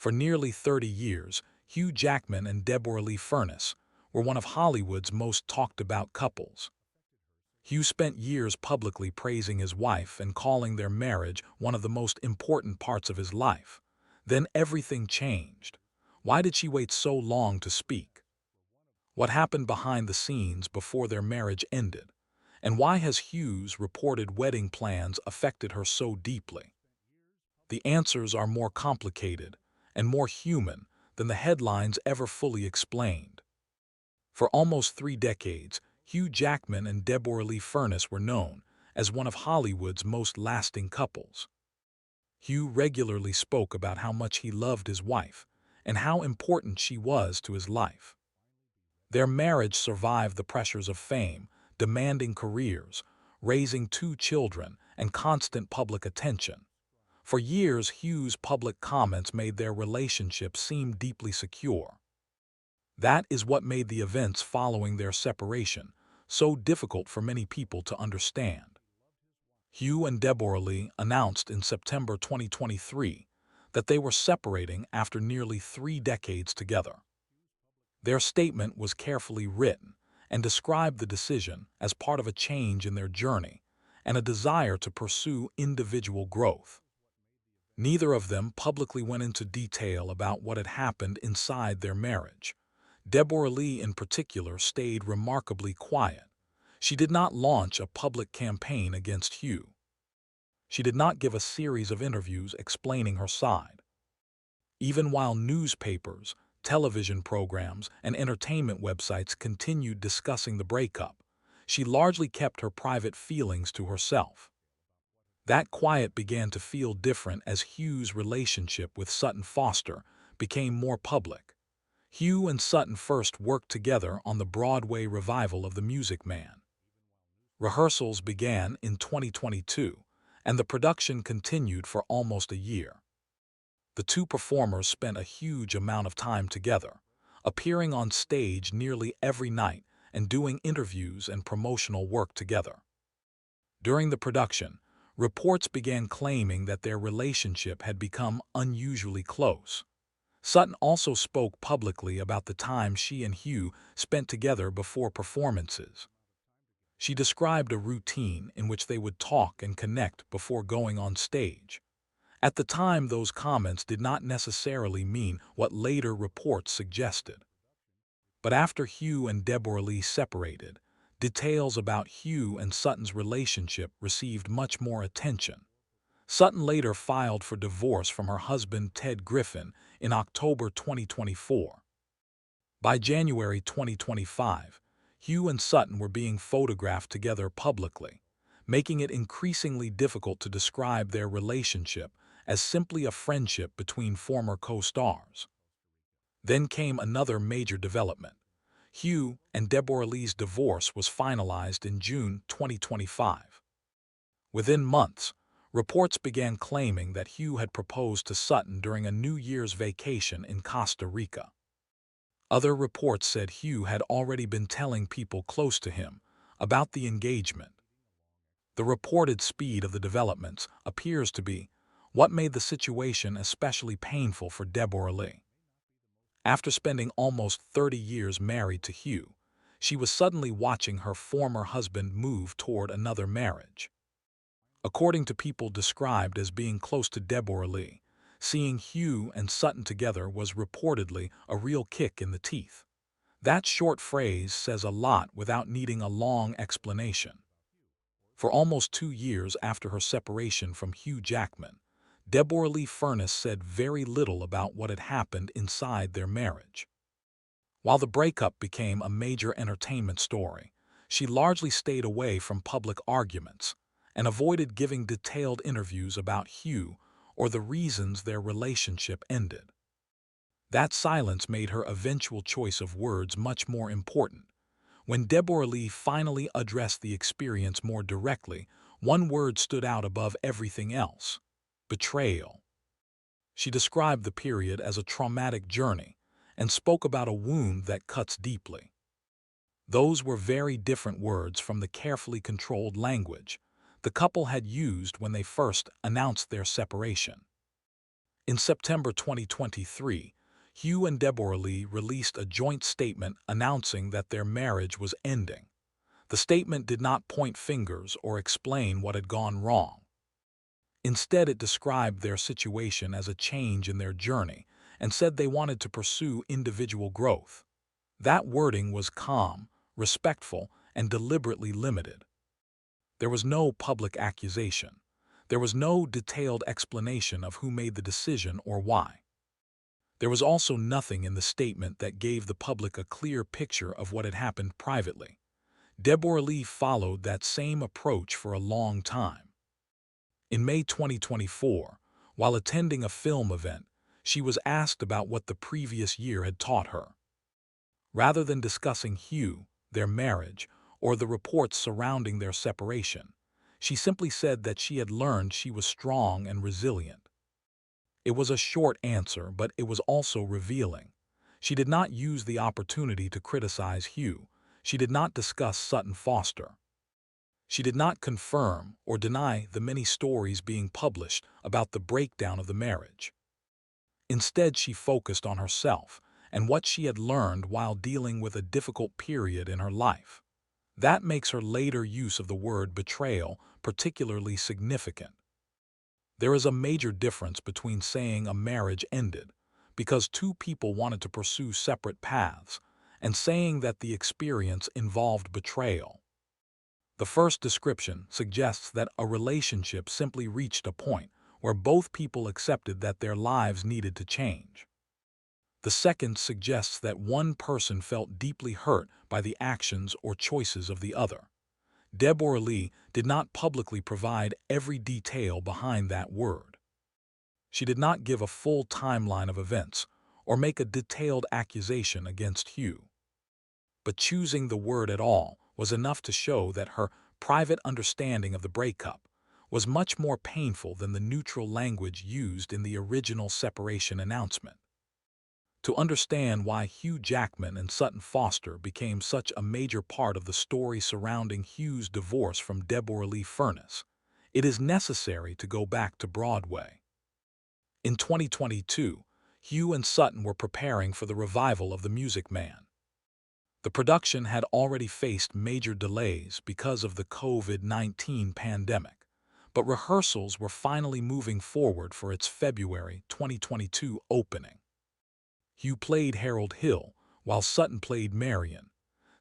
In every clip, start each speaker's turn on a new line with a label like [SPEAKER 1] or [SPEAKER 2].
[SPEAKER 1] For nearly 30 years, Hugh Jackman and Deborra-Lee were one of Hollywood's most talked-about couples. Hugh spent years publicly praising his wife and calling their marriage one of the most important parts of his life. Then everything changed. Why did she wait so long to speak? What happened behind the scenes before their marriage ended? And why has Hugh's reported wedding plans affected her so deeply? The answers are more complicated and more human than the headlines ever fully explained. For almost 3 decades, Hugh Jackman and Deborra-Lee were known as one of Hollywood's most lasting couples. Hugh regularly spoke about how much he loved his wife and how important she was to his life. Their marriage survived the pressures of fame, demanding careers, raising 2 children, and constant public attention. For years, Hugh's public comments made their relationship seem deeply secure. That is what made the events following their separation so difficult for many people to understand. Hugh and Deborra-Lee announced in September 2023 that they were separating after nearly 3 decades together. Their statement was carefully written and described the decision as part of a change in their journey and a desire to pursue individual growth. Neither of them publicly went into detail about what had happened inside their marriage. Deborra-Lee in particular stayed remarkably quiet. She did not launch a public campaign against Hugh. She did not give a series of interviews explaining her side. Even while newspapers, television programs, and entertainment websites continued discussing the breakup, she largely kept her private feelings to herself. That quiet began to feel different as Hugh's relationship with Sutton Foster became more public. Hugh and Sutton first worked together on the Broadway revival of The Music Man. Rehearsals began in 2022, and the production continued for almost a year. The 2 performers spent a huge amount of time together, appearing on stage nearly every night and doing interviews and promotional work together. During the production, reports began claiming that their relationship had become unusually close. Sutton also spoke publicly about the time she and Hugh spent together before performances. She described a routine in which they would talk and connect before going on stage. At the time, those comments did not necessarily mean what later reports suggested. But after Hugh and Deborra-Lee separated, details about Hugh and Sutton's relationship received much more attention. Sutton later filed for divorce from her husband Ted Griffin in October 2024. By January 2025, Hugh and Sutton were being photographed together publicly, making it increasingly difficult to describe their relationship as simply a friendship between former co-stars. Then came another major development. Hugh and Deborra-Lee's divorce was finalized in June 2025. Within months, reports began claiming that Hugh had proposed to Sutton during a New Year's vacation in Costa Rica. Other reports said Hugh had already been telling people close to him about the engagement. The reported speed of the developments appears to be what made the situation especially painful for Deborra-Lee. After spending almost 30 years married to Hugh, she was suddenly watching her former husband move toward another marriage. According to people described as being close to Deborra-Lee, seeing Hugh and Sutton together was reportedly a real kick in the teeth. That short phrase says a lot without needing a long explanation. For almost 2 years after her separation from Hugh Jackman, Deborra-Lee said very little about what had happened inside their marriage. While the breakup became a major entertainment story, she largely stayed away from public arguments and avoided giving detailed interviews about Hugh or the reasons their relationship ended. That silence made her eventual choice of words much more important. When Deborra-Lee finally addressed the experience more directly, one word stood out above everything else: betrayal. She described the period as a traumatic journey and spoke about a wound that cuts deeply. Those were very different words from the carefully controlled language the couple had used when they first announced their separation. In September 2023, Hugh and Deborra-Lee released a joint statement announcing that their marriage was ending. The statement did not point fingers or explain what had gone wrong. Instead, it described their situation as a change in their journey and said they wanted to pursue individual growth. That wording was calm, respectful, and deliberately limited. There was no public accusation. There was no detailed explanation of who made the decision or why. There was also nothing in the statement that gave the public a clear picture of what had happened privately. Deborra-Lee followed that same approach for a long time. In May 2024, while attending a film event, she was asked about what the previous year had taught her. Rather than discussing Hugh, their marriage, or the reports surrounding their separation, she simply said that she had learned she was strong and resilient. It was a short answer, but it was also revealing. She did not use the opportunity to criticize Hugh. She did not discuss Sutton Foster. She did not confirm or deny the many stories being published about the breakdown of the marriage. Instead, she focused on herself and what she had learned while dealing with a difficult period in her life. That makes her later use of the word betrayal particularly significant. There is a major difference between saying a marriage ended because two people wanted to pursue separate paths and saying that the experience involved betrayal. The first description suggests that a relationship simply reached a point where both people accepted that their lives needed to change. The second suggests that one person felt deeply hurt by the actions or choices of the other. Deborra-Lee did not publicly provide every detail behind that word. She did not give a full timeline of events or make a detailed accusation against Hugh. But choosing the word at all was enough to show that her private understanding of the breakup was much more painful than the neutral language used in the original separation announcement. To understand why Hugh Jackman and Sutton Foster became such a major part of the story surrounding Hugh's divorce from Deborra-Lee Furness, it is necessary to go back to Broadway. In 2022, Hugh and Sutton were preparing for the revival of The Music Man. The production had already faced major delays because of the COVID-19 pandemic, but rehearsals were finally moving forward for its February 2022 opening. Hugh played Harold Hill, while Sutton played Marion.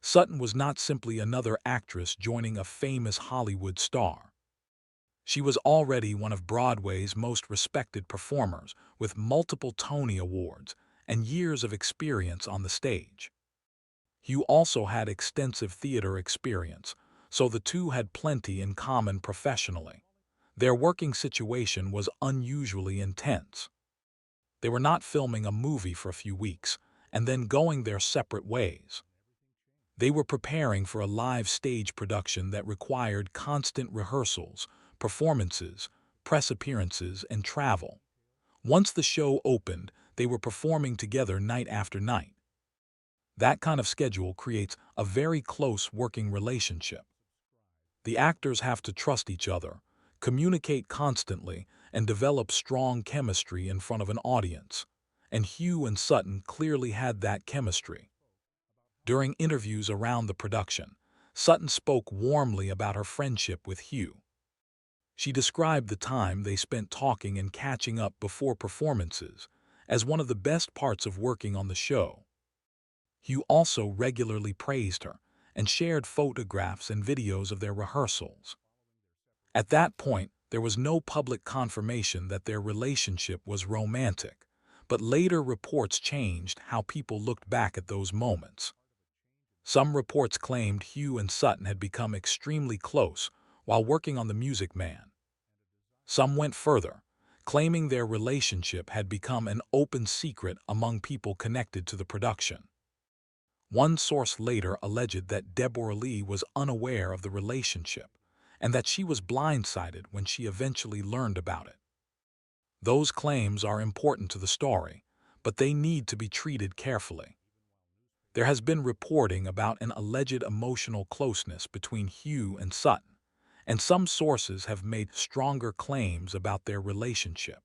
[SPEAKER 1] Sutton was not simply another actress joining a famous Hollywood star. She was already one of Broadway's most respected performers, with multiple Tony Awards and years of experience on the stage. Hugh also had extensive theater experience, so the two had plenty in common professionally. Their working situation was unusually intense. They were not filming a movie for a few weeks and then going their separate ways. They were preparing for a live stage production that required constant rehearsals, performances, press appearances, and travel. Once the show opened, they were performing together night after night. That kind of schedule creates a very close working relationship. The actors have to trust each other, communicate constantly, and develop strong chemistry in front of an audience. And Hugh and Sutton clearly had that chemistry. During interviews around the production, Sutton spoke warmly about her friendship with Hugh. She described the time they spent talking and catching up before performances as one of the best parts of working on the show. Hugh also regularly praised her and shared photographs and videos of their rehearsals. At that point, there was no public confirmation that their relationship was romantic, but later reports changed how people looked back at those moments. Some reports claimed Hugh and Sutton had become extremely close while working on The Music Man. Some went further, claiming their relationship had become an open secret among people connected to the production. One source later alleged that Deborra-Lee was unaware of the relationship and that she was blindsided when she eventually learned about it. Those claims are important to the story, but they need to be treated carefully. There has been reporting about an alleged emotional closeness between Hugh and Sutton, and some sources have made stronger claims about their relationship.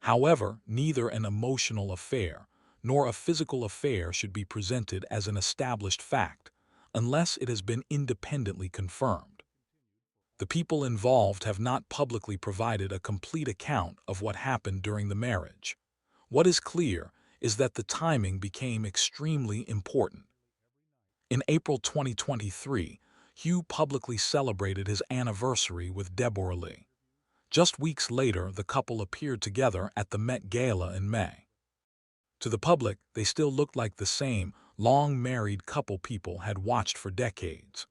[SPEAKER 1] However, neither an emotional affair nor a physical affair should be presented as an established fact unless it has been independently confirmed. The people involved have not publicly provided a complete account of what happened during the marriage. What is clear is that the timing became extremely important. In April 2023, Hugh publicly celebrated his anniversary with Deborra-Lee. Just weeks later, the couple appeared together at the Met Gala in May. To the public, they still looked like the same long-married couple people had watched for decades.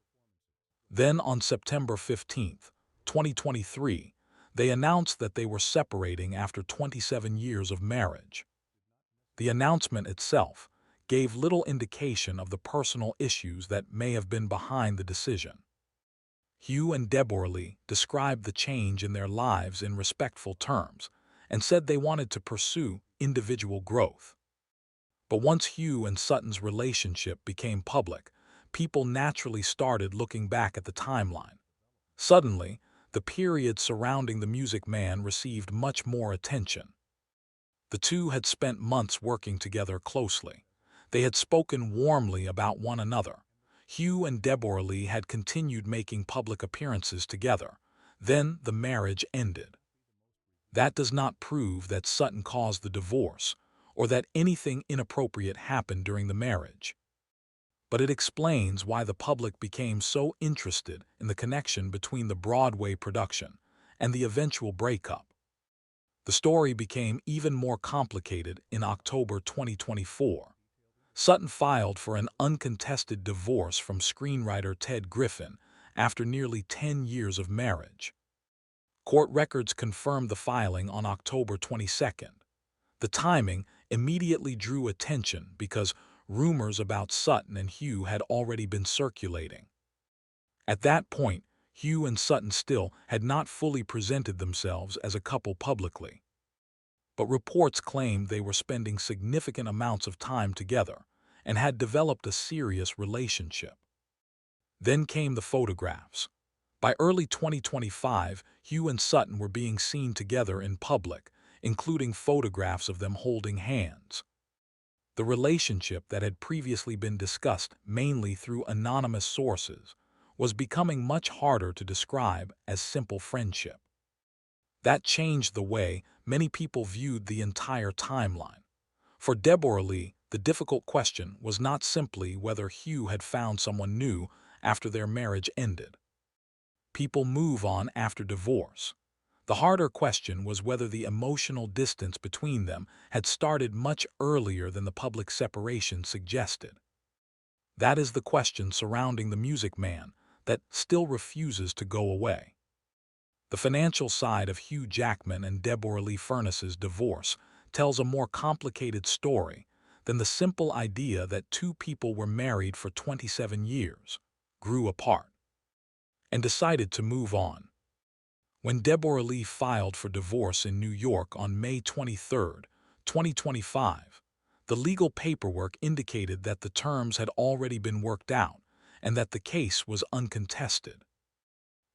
[SPEAKER 1] Then on September 15, 2023, they announced that they were separating after 27 years of marriage. The announcement itself gave little indication of the personal issues that may have been behind the decision. Hugh and Deborra-Lee described the change in their lives in respectful terms and said they wanted to pursue individual growth. But once Hugh and Sutton's relationship became public, people naturally started looking back at the timeline. Suddenly, the period surrounding the Music Man received much more attention. The two had spent months working together closely. They had spoken warmly about one another. Hugh and Deborra-Lee had continued making public appearances together. Then the marriage ended. That does not prove that Sutton caused the divorce or that anything inappropriate happened during the marriage. But it explains why the public became so interested in the connection between the Broadway production and the eventual breakup. The story became even more complicated in October 2024. Sutton filed for an uncontested divorce from screenwriter Ted Griffin after nearly 10 years of marriage. Court records confirmed the filing on October 22nd. The timing immediately drew attention because rumors about Sutton and Hugh had already been circulating. At that point, Hugh and Sutton still had not fully presented themselves as a couple publicly. But reports claimed they were spending significant amounts of time together and had developed a serious relationship. Then came the photographs. By early 2025, Hugh and Sutton were being seen together in public, including photographs of them holding hands. The relationship that had previously been discussed mainly through anonymous sources was becoming much harder to describe as simple friendship. That changed the way many people viewed the entire timeline. For Deborra-Lee, the difficult question was not simply whether Hugh had found someone new after their marriage ended. People move on after divorce. The harder question was whether the emotional distance between them had started much earlier than the public separation suggested. That is the question surrounding the Music Man that still refuses to go away. The financial side of Hugh Jackman and Deborra-Lee Furness's divorce tells a more complicated story than the simple idea that two people were married for 27 years, grew apart, and decided to move on. When Deborra-Lee filed for divorce in New York on May 23, 2025, the legal paperwork indicated that the terms had already been worked out and that the case was uncontested.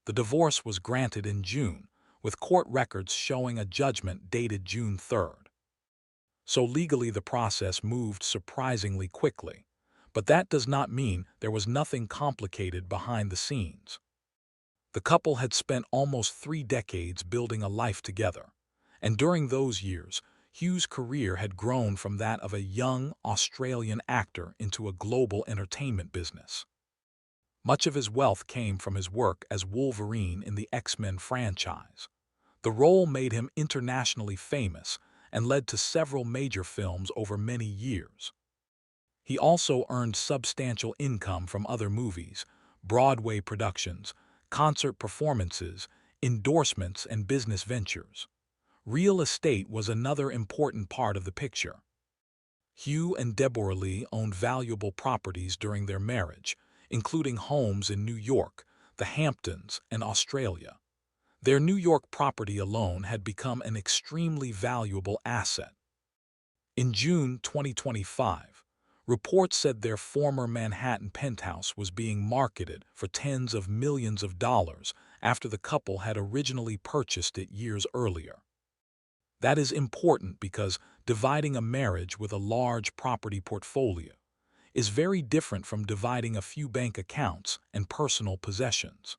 [SPEAKER 1] The divorce was granted in June, with court records showing a judgment dated June 3rd. So legally the process moved surprisingly quickly, but that does not mean there was nothing complicated behind the scenes. The couple had spent almost 3 decades building a life together, and during those years, Hugh's career had grown from that of a young Australian actor into a global entertainment business. Much of his wealth came from his work as Wolverine in the X-Men franchise. The role made him internationally famous and led to several major films over many years. He also earned substantial income from other movies, Broadway productions, concert performances, endorsements, and business ventures. Real estate was another important part of the picture. Hugh and Deborra-Lee owned valuable properties during their marriage, including homes in New York, the Hamptons, and Australia. Their New York property alone had become an extremely valuable asset. In June 2025, reports said their former Manhattan penthouse was being marketed for tens of millions of dollars after the couple had originally purchased it years earlier. That is important because dividing a marriage with a large property portfolio is very different from dividing a few bank accounts and personal possessions.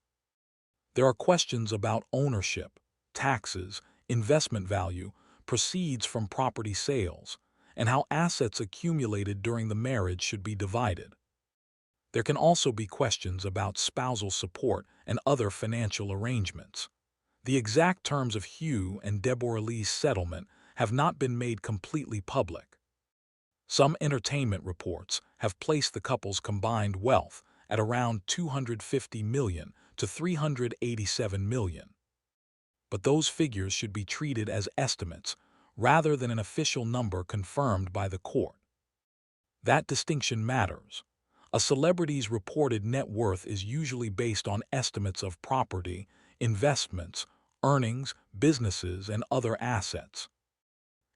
[SPEAKER 1] There are questions about ownership, taxes, investment value, proceeds from property sales, and how assets accumulated during the marriage should be divided. There can also be questions about spousal support and other financial arrangements. The exact terms of Hugh and Deborra-Lee's settlement have not been made completely public. Some entertainment reports have placed the couple's combined wealth at around $250 million to $387 million. But those figures should be treated as estimates rather than an official number confirmed by the court. That distinction matters. A celebrity's reported net worth is usually based on estimates of property, investments, earnings, businesses, and other assets.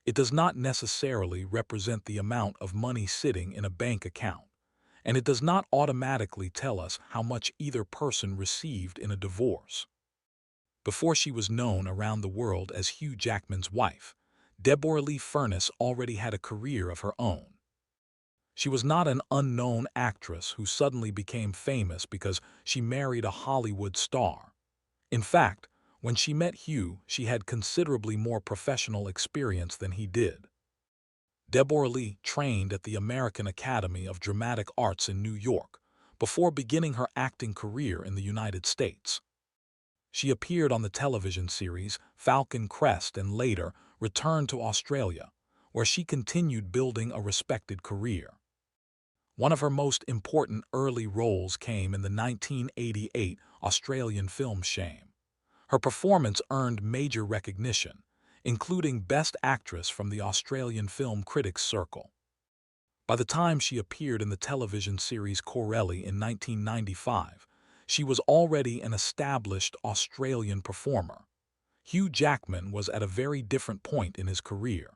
[SPEAKER 1] It does not necessarily represent the amount of money sitting in a bank account, and it does not automatically tell us how much either person received in a divorce. Before she was known around the world as Hugh Jackman's wife, Deborra-Lee Furness already had a career of her own. She was not an unknown actress who suddenly became famous because she married a Hollywood star. In fact, when she met Hugh, she had considerably more professional experience than he did. Deborra-Lee trained at the American Academy of Dramatic Arts in New York before beginning her acting career in the United States. She appeared on the television series Falcon Crest and later returned to Australia, where she continued building a respected career. One of her most important early roles came in the 1988 Australian film Shame. Her performance earned major recognition, including Best Actress from the Australian Film Critics Circle. By the time she appeared in the television series Corelli in 1995, she was already an established Australian performer. Hugh Jackman was at a very different point in his career.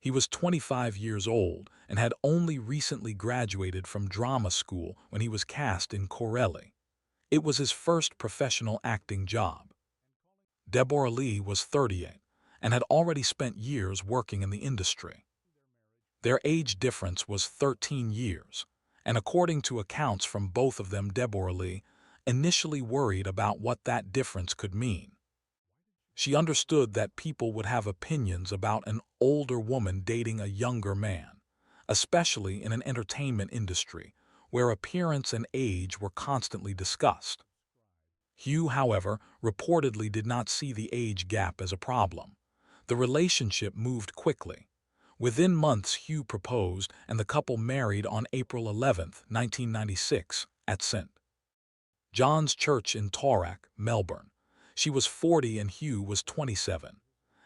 [SPEAKER 1] He was 25 years old and had only recently graduated from drama school when he was cast in Corelli. It was his first professional acting job. Deborra-Lee was 38 and had already spent years working in the industry. Their age difference was 13 years, and according to accounts from both of them, Deborra-Lee initially worried about what that difference could mean. She understood that people would have opinions about an older woman dating a younger man, especially in an entertainment industry where appearance and age were constantly discussed. Hugh, however, reportedly did not see the age gap as a problem. The relationship moved quickly. Within months, Hugh proposed and the couple married on April 11, 1996, at St. John's Church in Toorak, Melbourne. She was 40 and Hugh was 27.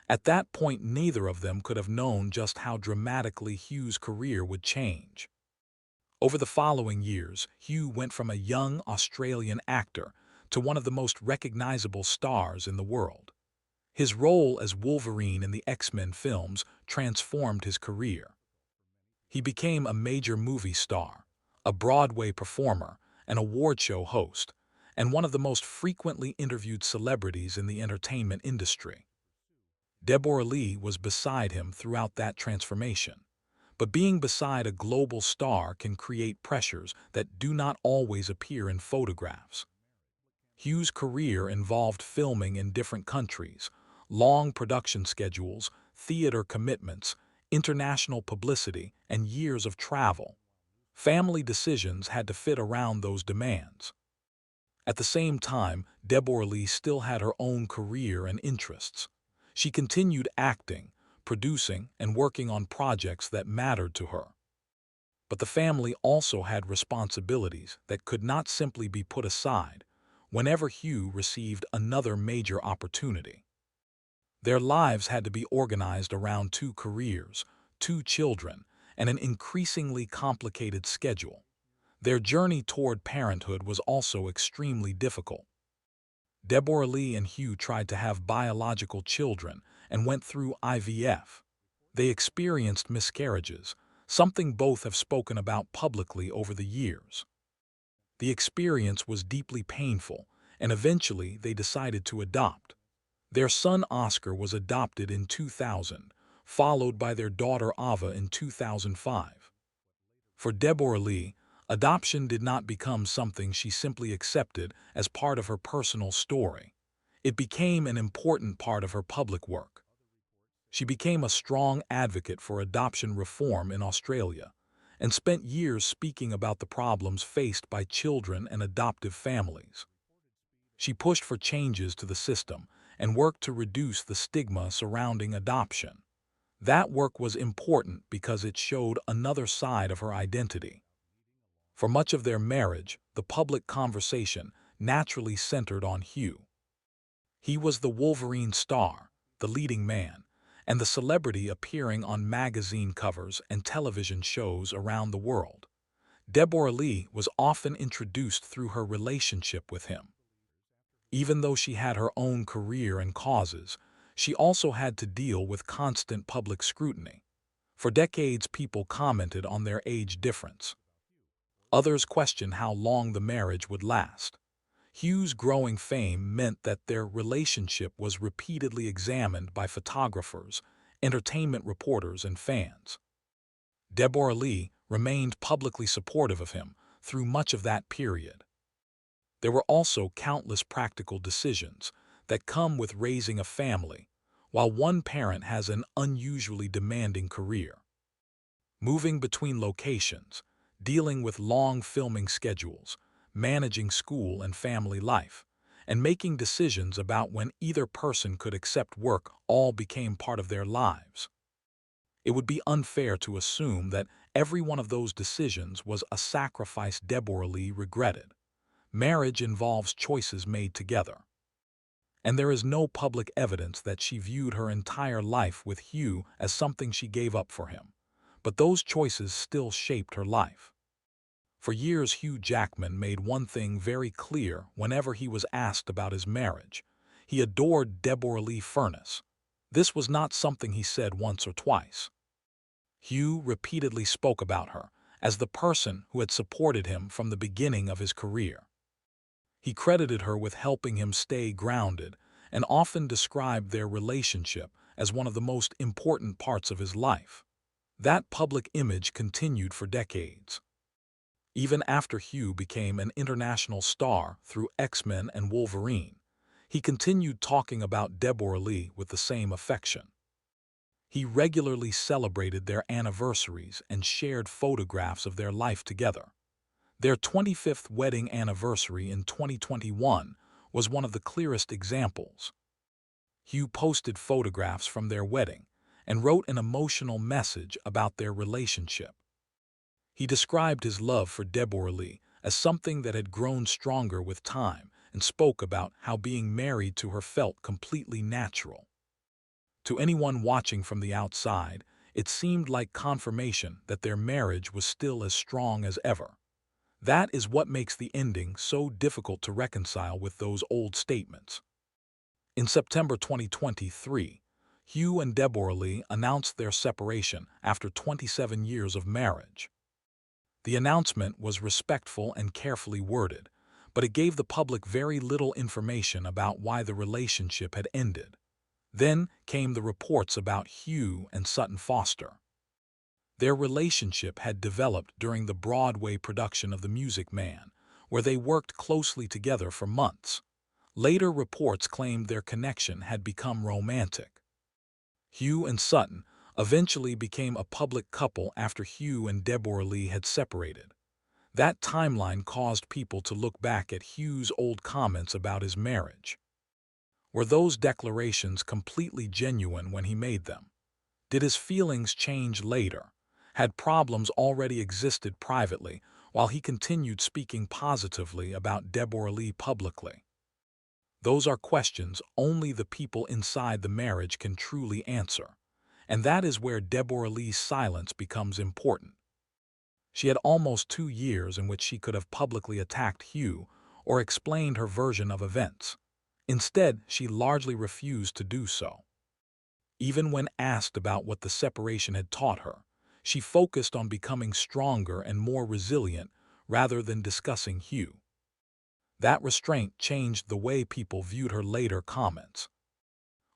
[SPEAKER 1] At that point, neither of them could have known just how dramatically Hugh's career would change. Over the following years, Hugh went from a young Australian actor to one of the most recognizable stars in the world. His role as Wolverine in the X-Men films transformed his career. He became a major movie star, a Broadway performer, an award show host, and one of the most frequently interviewed celebrities in the entertainment industry. Deborra-Lee was beside him throughout that transformation, but being beside a global star can create pressures that do not always appear in photographs. Hugh's career involved filming in different countries, long production schedules, theater commitments, international publicity, and years of travel. Family decisions had to fit around those demands. At the same time, Deborra-Lee still had her own career and interests. She continued acting, producing, and working on projects that mattered to her. But the family also had responsibilities that could not simply be put aside whenever Hugh received another major opportunity. Their lives had to be organized around 2 careers, 2 children, and an increasingly complicated schedule. Their journey toward parenthood was also extremely difficult. Deborra-Lee and Hugh tried to have biological children and went through IVF. They experienced miscarriages, something both have spoken about publicly over the years. The experience was deeply painful, and eventually they decided to adopt. Their son Oscar was adopted in 2000, followed by their daughter Ava in 2005. For Deborra-Lee, adoption did not become something she simply accepted as part of her personal story. It became an important part of her public work. She became a strong advocate for adoption reform in Australia and spent years speaking about the problems faced by children and adoptive families. She pushed for changes to the system and worked to reduce the stigma surrounding adoption. That work was important because it showed another side of her identity. For much of their marriage, the public conversation naturally centered on Hugh. He was the Wolverine star, the leading man, and the celebrity appearing on magazine covers and television shows around the world. Deborra-Lee was often introduced through her relationship with him. Even though she had her own career and causes, she also had to deal with constant public scrutiny. For decades, people commented on their age difference. Others questioned how long the marriage would last. Hugh's growing fame meant that their relationship was repeatedly examined by photographers, entertainment reporters, and fans. Deborra-Lee remained publicly supportive of him through much of that period. There were also countless practical decisions that come with raising a family, while one parent has an unusually demanding career. Moving between locations, dealing with long filming schedules, managing school and family life, and making decisions about when either person could accept work all became part of their lives. It would be unfair to assume that every one of those decisions was a sacrifice Deborra-Lee regretted. Marriage involves choices made together. And there is no public evidence that she viewed her entire life with Hugh as something she gave up for him. But those choices still shaped her life. For years, Hugh Jackman made one thing very clear whenever he was asked about his marriage. He adored Deborra-Lee Furness. This was not something he said once or twice. Hugh repeatedly spoke about her as the person who had supported him from the beginning of his career. He credited her with helping him stay grounded and often described their relationship as one of the most important parts of his life. That public image continued for decades. Even after Hugh became an international star through X-Men and Wolverine, he continued talking about Deborra-Lee with the same affection. He regularly celebrated their anniversaries and shared photographs of their life together. Their 25th wedding anniversary in 2021 was one of the clearest examples. Hugh posted photographs from their wedding and wrote an emotional message about their relationship. He described his love for Deborra-Lee as something that had grown stronger with time and spoke about how being married to her felt completely natural. To anyone watching from the outside, it seemed like confirmation that their marriage was still as strong as ever. That is what makes the ending so difficult to reconcile with those old statements. In September 2023, Hugh and Deborra-Lee announced their separation after 27 years of marriage. The announcement was respectful and carefully worded, but it gave the public very little information about why the relationship had ended. Then came the reports about Hugh and Sutton Foster. Their relationship had developed during the Broadway production of The Music Man, where they worked closely together for months. Later reports claimed their connection had become romantic. Hugh and Sutton eventually became a public couple after Hugh and Deborra-Lee had separated. That timeline caused people to look back at Hugh's old comments about his marriage. Were those declarations completely genuine when he made them? Did his feelings change later? Had problems already existed privately while he continued speaking positively about Deborra-Lee publicly? Those are questions only the people inside the marriage can truly answer. And that is where Deborra-Lee's silence becomes important. She had almost 2 years in which she could have publicly attacked Hugh or explained her version of events. Instead, she largely refused to do so. Even when asked about what the separation had taught her, she focused on becoming stronger and more resilient rather than discussing Hugh. That restraint changed the way people viewed her later comments.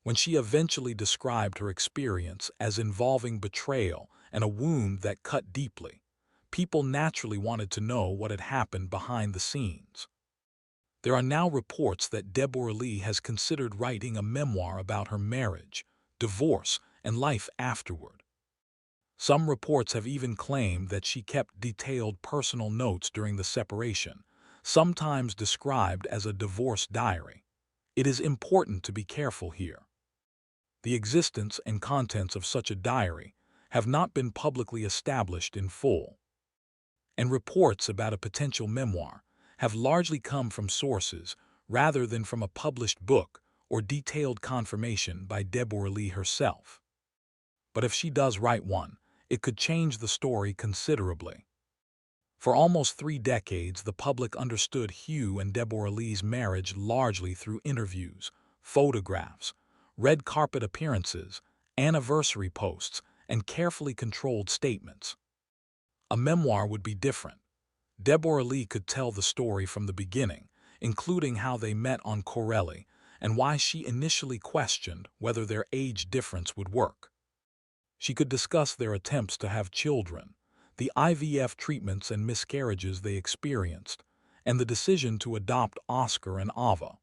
[SPEAKER 1] When she eventually described her experience as involving betrayal and a wound that cut deeply, people naturally wanted to know what had happened behind the scenes. There are now reports that Deborra-Lee has considered writing a memoir about her marriage, divorce, and life afterward. Some reports have even claimed that she kept detailed personal notes during the separation, sometimes described as a divorce diary. It is important to be careful here. The existence and contents of such a diary have not been publicly established in full, and reports about a potential memoir have largely come from sources rather than from a published book or detailed confirmation by Deborra-Lee herself. But if she does write one, it could change the story considerably. For almost 3 decades, the public understood Hugh and Deborra-Lee's marriage largely through interviews, photographs, red carpet appearances, anniversary posts, and carefully controlled statements. A memoir would be different. Deborra-Lee could tell the story from the beginning, including how they met on Corelli and why she initially questioned whether their age difference would work. She could discuss their attempts to have children, the IVF treatments and miscarriages they experienced, and the decision to adopt Oscar and Ava.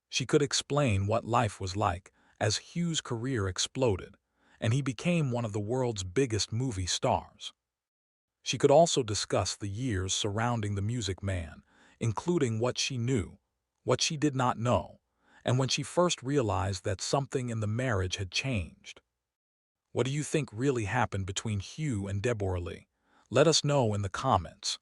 [SPEAKER 1] She could explain what life was like as Hugh's career exploded, and he became one of the world's biggest movie stars. She could also discuss the years surrounding the Music Man, including what she knew, what she did not know, and when she first realized that something in the marriage had changed. What do you think really happened between Hugh and Deborra-Lee? Let us know in the comments.